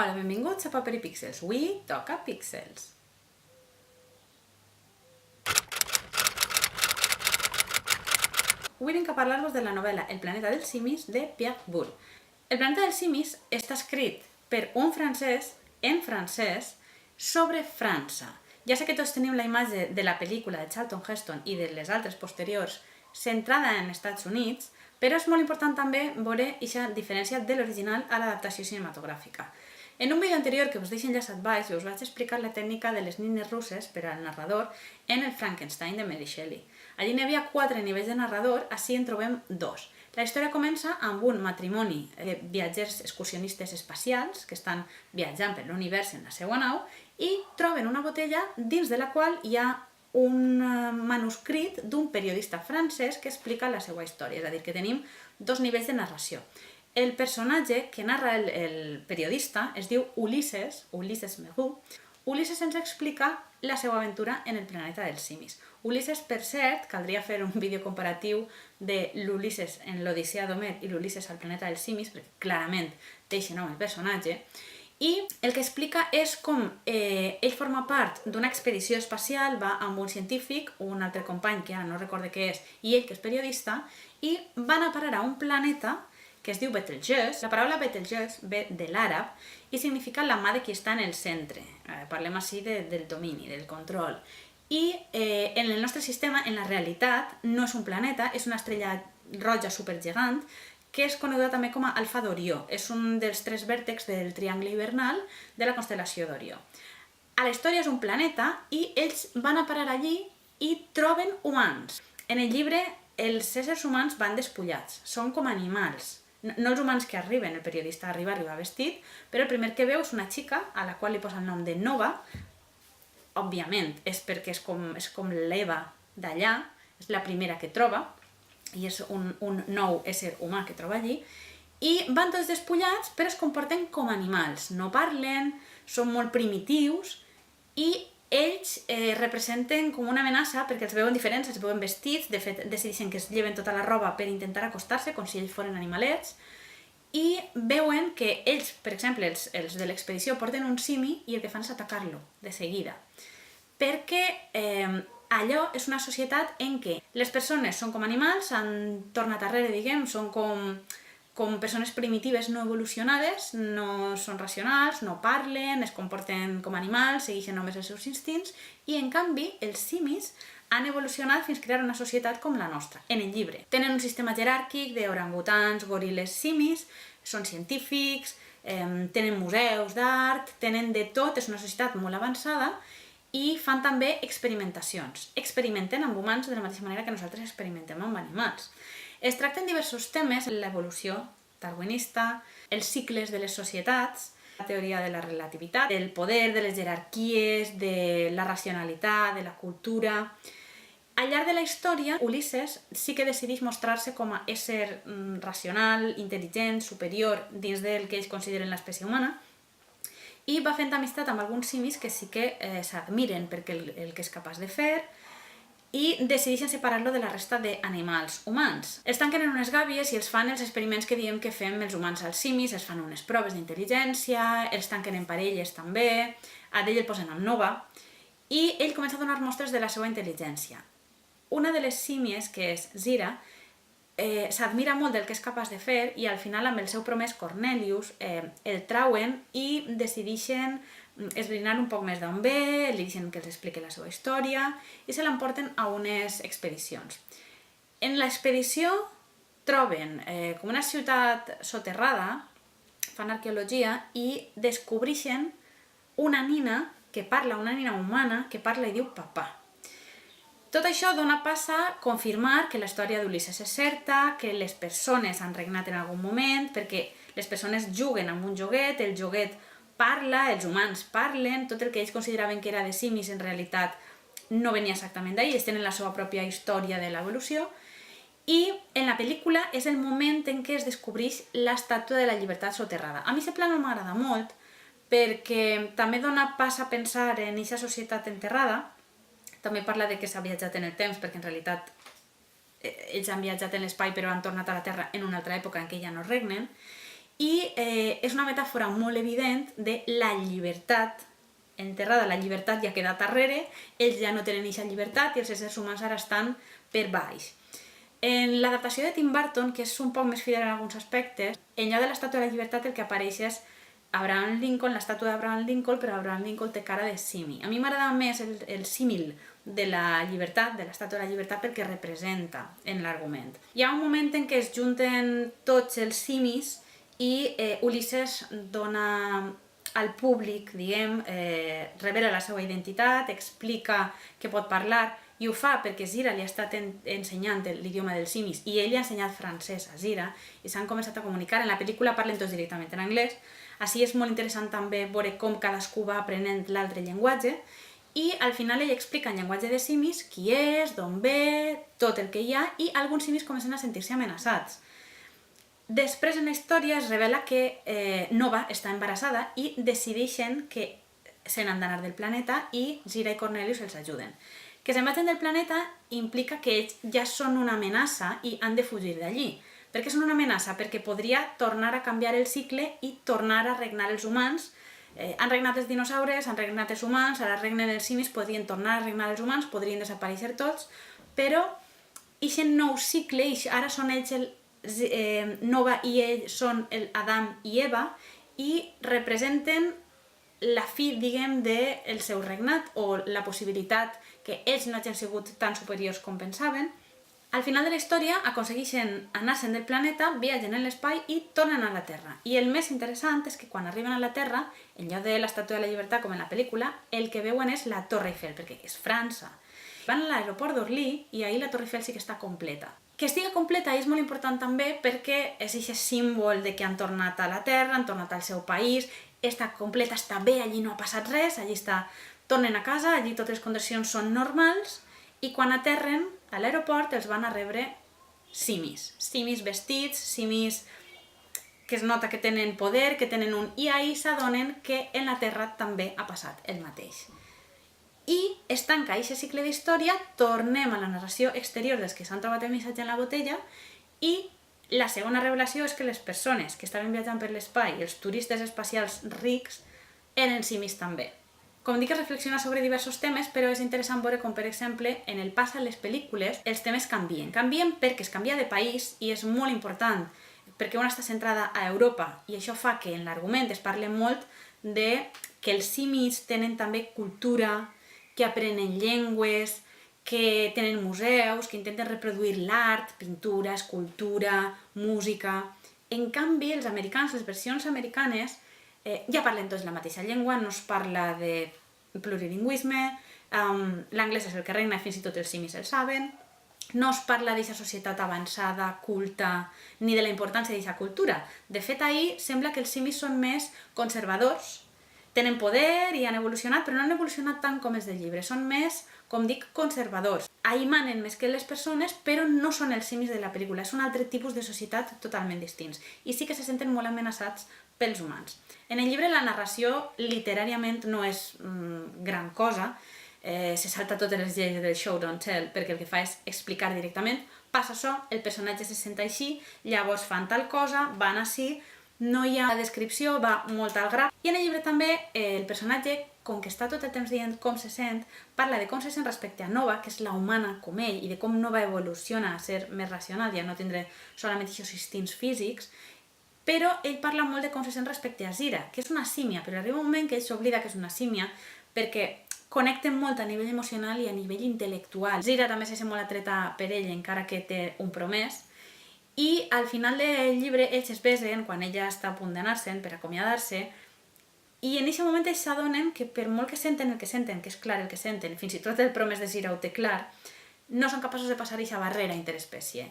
Hola, benvinguts a Paper i Píxels. Avui toca Píxels. Avui vinc a parlar-vos de la novel·la El planeta dels simis de Pierre Boulle. El planeta dels simis està escrit per un francès en francès sobre França. Ja sé que tots tenim la imatge de la pel·lícula de Charlton Heston i de les altres posteriors centrada en Estats Units, però és molt important també veure aquesta diferència de l'original a l'adaptació cinematogràfica. En un vídeo anterior que us deixo enllaçat baix us vaig explicar la tècnica de les nines russes per al narrador en el Frankenstein de Mary Shelley. Allí n'hi havia 4 nivells de narrador, així en trobem 2. La història comença amb un matrimoni de viatgers excursionistes espacials que estan viatjant per l'univers en la seva nau i troben una botella dins de la qual hi ha un manuscrit d'un periodista francès que explica la seva història, és a dir, que tenim 2 nivells de narració. El personatge que narra el periodista es diu Ulisses Merou. Ulisses ens explica la seva aventura en el planeta dels simis. Ulisses, per cert, caldria fer un vídeo comparatiu de l'Ulisses en l'Odissea d'Homer i l'Ulisses al planeta dels simis, perquè clarament té aquest nom el personatge, i el que explica és com ell forma part d'una expedició espacial, va amb un científic, un altre company que ara no recorde què és, i ell que és periodista, i van a parar a un planeta que es diu Betelgeuse. La paraula Betelgeuse ve de l'àrab i significa la mà de qui està en el centre. Parlem així del domini, del control. I en el nostre sistema, en la realitat, no és un planeta, és una estrella roja supergegant que és coneguda també com a Alfa d'Orió. És un dels 3 vèrtexs del triangle hivernal de la constel·lació d'Orió. A la història és un planeta i ells van a parar allí i troben humans. En el llibre, els éssers humans van despullats, són com animals. No els humans que arriben, el periodista arriba vestit, però el primer que veu és una xica a la qual li posa el nom de Nova. Òbviament, és perquè és com l'Eva d'allà, és la primera que troba, i és un nou ésser humà que troba allí, i van tots despullats, però es comporten com animals, no parlen, són molt primitius, i ells representen com una amenaça perquè els veuen diferents, els veuen vestits, de fet decideixen que es lleven tota la roba per intentar acostar-se com si ells foren animalets, i veuen que ells, per exemple, els de l'expedició porten un simi i el que fan és atacar-lo de seguida. Perquè allò és una societat en què les persones són com animals, han tornat arrere, diguem, són com persones primitives no evolucionades, no són racionals, no parlen, es comporten com animals, segueixen només els seus instints, i en canvi els simis han evolucionat fins a crear una societat com la nostra, en el llibre. Tenen un sistema jeràrquic d'orangutans, goril·les, simis, són científics, tenen museus d'art, tenen de tot, és una societat molt avançada, i fan també experimentacions. Experimenten amb humans de la mateixa manera que nosaltres experimentem amb animals. Es tracten diversos temes, l'evolució darwinista, els cicles de les societats, la teoria de la relativitat, del poder, de les jerarquies, de la racionalitat, de la cultura. Al llarg de la història, Ulisses sí que decideix mostrar-se com a ésser racional, intel·ligent, superior dins del que ells consideren l'espècie humana, i va fent amistat amb alguns simis que sí que s'admiren perquè el que és capaç de fer, i decideixen separar-lo de la resta d'animals humans. Els tanquen en unes gàbies i els fan els experiments que diem que fem els humans als simis, els fan unes proves d'intel·ligència, els tanquen en parelles també, a d'ell el posen amb Nova, i ell comença a donar mostres de la seva intel·ligència. Una de les símies, que és Zira, s'admira molt del que és capaç de fer i al final amb el seu promès Cornelius el trauen i decideixen esbrinar un poc més d'on ve, li deixen que els expliqui la seva història i se l'emporten a unes expedicions. En l'expedició troben com una ciutat soterrada, fan arqueologia i descobreixen una nina que parla, una nina humana que parla i diu papà. Tot això dona pas a confirmar que la història d'Ulisses és certa, que les persones han regnat en algun moment, perquè les persones juguen amb un joguet, el joguet parla, els humans parlen, tot el que ells consideraven que era de simis en realitat no venia exactament d'ahir, ells tenen la seva pròpia història de l'evolució, i en la pel·lícula és el moment en què es descobreix l'estàtua de la llibertat soterrada. A mi aquest pla no m'agrada molt, perquè també dona pas a pensar en aquesta societat enterrada, també parla de que s'ha viatjat en el temps, perquè en realitat ells han viatjat en l'espai però han tornat a la Terra en una altra època en què ja no regnen, i és una metàfora molt evident de la llibertat enterrada. La llibertat ja ha quedat darrere, ells ja no tenen aquesta llibertat i els éssers humans ara estan per baix. En l'adaptació de Tim Burton, que és un poc més fidel en alguns aspectes, enllà de l'estàtua de la llibertat el que apareix és Abraham Lincoln, l'estàtua d'Abraham Lincoln, però Abraham Lincoln té cara de simi. A mi m'agrada més el símil de la llibertat, de l'estàtua de la llibertat, perquè representa en l'argument. Hi ha un moment en què es junten tots els simis i Ulisses dona al públic, diguem, revela la seva identitat, explica que pot parlar, i ho fa perquè Zira li ha estat ensenyant l'idioma dels simis i ell li ha ensenyat francès a Zira i s'han començat a comunicar. En la pel·lícula parlen tots directament en anglès. Així és molt interessant també veure com cadascú va aprenent l'altre llenguatge i al final ell explica en llenguatge de simis qui és, d'on ve, tot el que hi ha i alguns simis comencen a sentir-se amenaçats. Després en la història es revela que Nova està embarassada i decideixen que se n'han d'anar del planeta i Zira i Cornelius els ajuden. Que se'n vagin del planeta implica que ells ja són una amenaça i han de fugir d'allí. Per què són una amenaça? Perquè podria tornar a canviar el cicle i tornar a regnar els humans. Han regnat els dinosaures, han regnat els humans, ara regnen els simis, podrien tornar a regnar els humans, podrien desaparèixer tots, però aquest nou cicle, ara són ells, Nova i ell són Adam i Eva i representen la fi, diguem, del seu regnat o la possibilitat que ells no hagin sigut tan superiors com pensaven. Al final de la història aconsegueixen anar-se'n del planeta, viatgen en l'espai i tornen a la Terra. I el més interessant és que quan arriben a la Terra, en lloc de l'Estàtua de la Llibertat com en la pel·lícula, el que veuen és la Torre Eiffel, perquè és França. Van a l'aeroport d'Orly i ahir la Torre Eiffel sí que està completa. Que estigui completa és molt important també perquè és aquest símbol de que han tornat a la Terra, han tornat al seu país, està completa, està bé, allí no ha passat res, allí tornen a casa, allí totes les condicions són normals i quan aterren a l'aeroport els van a rebre simis vestits, simis que es nota que tenen poder, que tenen i ahir s'adonen que en la Terra també ha passat el mateix. I es tanca aquest cicle d'història, tornem a la narració exterior dels que s'han trobat el missatge en la botella i la segona revelació és que les persones que estaven viatjant per l'espai, els turistes espacials rics, eren simis també. Com dic, es reflexiona sobre diversos temes, però és interessant veure com, per exemple, en el pas a les pel·lícules, els temes canvien. Canvien perquè es canvia de país i és molt important, perquè una està centrada a Europa i això fa que en l'argument es parli molt de que els simis tenen també cultura, que aprenen llengües, que tenen museus, que intenten reproduir l'art, pintura, escultura, música. En canvi, els americans, les versions americanes, ja parlen tots la mateixa llengua, no es parla de plurilingüisme, l'anglès és el que regna, fins i tot els simis el saben, no es parla d'aquesta societat avançada, culta, ni de la importància d'aquesta cultura. De fet, ahir sembla que els simis són més conservadors, tenen poder i han evolucionat, però no han evolucionat tant com els del llibre. Són més, com dic, conservadors. Ahir manen més que les persones, però no són els simis de la pel·lícula. És un altre tipus de societat totalment distints. I sí que se senten molt amenaçats pels humans. En el llibre la narració literàriament no és gran cosa. Se salta totes les lleis del show don't tell, perquè el que fa és explicar directament. Passa això, el personatge se sent així, llavors fan tal cosa, van així, no hi ha descripció, va molt al gra. I en el llibre també el personatge, com que està tot el temps dient com se sent, parla de com se sent respecte a Nova, que és la humana com ell, i de com Nova evoluciona a ser més racional i a no tindre solament aquests instints físics, però ell parla molt de com se sent respecte a Zira, que és una símia, però arriba un moment que ell s'oblida que és una símia perquè connecten molt a nivell emocional i a nivell intel·lectual. Zira també se sent molt atreta per ell, encara que té un promès, i al final del llibre ells es besen quan ella està a punt d'anar-se'n per acomiadar-se i en aquest moment ells s'adonen que per molt que senten el que senten, que és clar el que senten, fins i tot el promès de Zira ho té clar, no són capaços de passar aquesta barrera interespècie.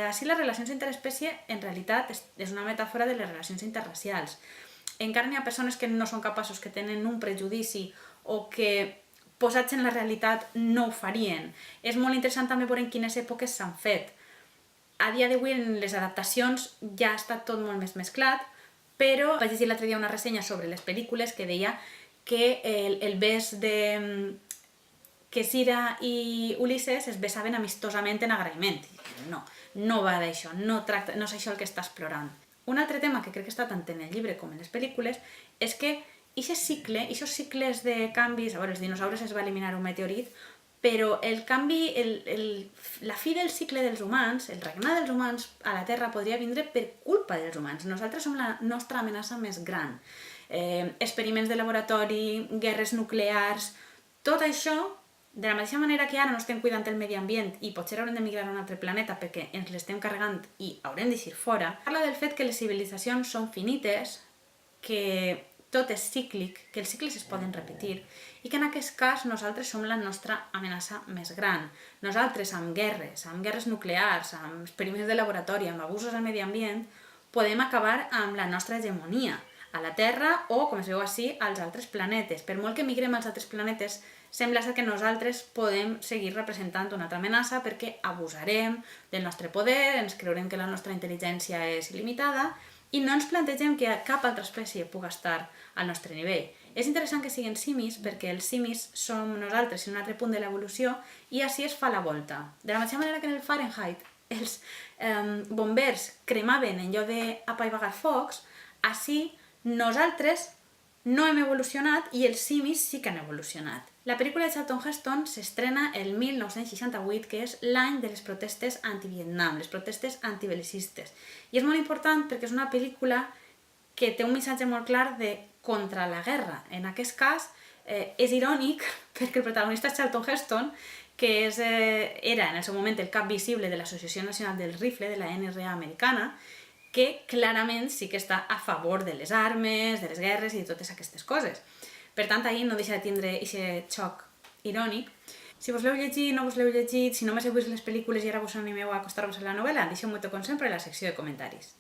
Així les relacions interespècie en realitat és una metàfora de les relacions interracials. Encara n'hi ha persones que no són capaços, que tenen un prejudici o que posats en la realitat no ho farien. És molt interessant també veure en quines èpoques s'han fet. A dia d'avui en les adaptacions ja està tot molt més mesclat, però vaig llegir l'altre dia una ressenya sobre les pel·lícules que deia que el bes de que Zira i Ulisses es besaven amistosament en agraïment. No va d'això, no és això el que està explorant. Un altre tema que crec que està tant en el llibre com en les pel·lícules és que aquests cicles de canvis, a veure, els dinosaures es va eliminar un meteorit, però el canvi, la fi del cicle dels humans, el regnar dels humans a la Terra podria vindre per culpa dels humans. Nosaltres som la nostra amenaça més gran. Experiments de laboratori, guerres nuclears, tot això, de la mateixa manera que ara no estem cuidant el medi ambient i potser haurem de migrar a un altre planeta perquè ens l'estem carregant i haurem d'eixir fora, parla del fet que les civilitzacions són finites, que tot és cíclic, que els cicles es poden repetir i que en aquest cas nosaltres som la nostra amenaça més gran. Nosaltres amb guerres nuclears, amb experiments de laboratori, amb abusos al medi ambient, podem acabar amb la nostra hegemonia a la Terra o, com es veu així, als altres planetes. Per molt que migrem als altres planetes, sembla ser que nosaltres podem seguir representant una altra amenaça perquè abusarem del nostre poder, ens creurem que la nostra intel·ligència és il·limitada i no ens plantegem que cap altra espècie pugui estar al nostre nivell. És interessant que siguin simis perquè els simis som nosaltres en un altre punt de l'evolució i així es fa la volta. De la mateixa manera que en el Fahrenheit els bombers cremaven en lloc d'apaivagar focs, així nosaltres no hem evolucionat i els simis sí que han evolucionat. La pel·lícula de Charlton Heston s'estrena el 1968, que és l'any de les protestes anti-Vietnam, les protestes antibelicistes. I és molt important perquè és una pel·lícula que té un missatge molt clar de contra la guerra. En aquest cas és irònic perquè el protagonista és Charlton Heston, que era en el seu moment el cap visible de l'Associació Nacional del Rifle, de la NRA americana, que clarament sí que està a favor de les armes, de les guerres i de totes aquestes coses. Per tant, ahir no deixa de tindre aquest xoc irònic. Si vos l'heu llegit, no vos l'heu llegit, si només heu vist les pel·lícules i ara vos animeu a acostar-vos a la novel·la, deixeu-m'ho com sempre a la secció de comentaris.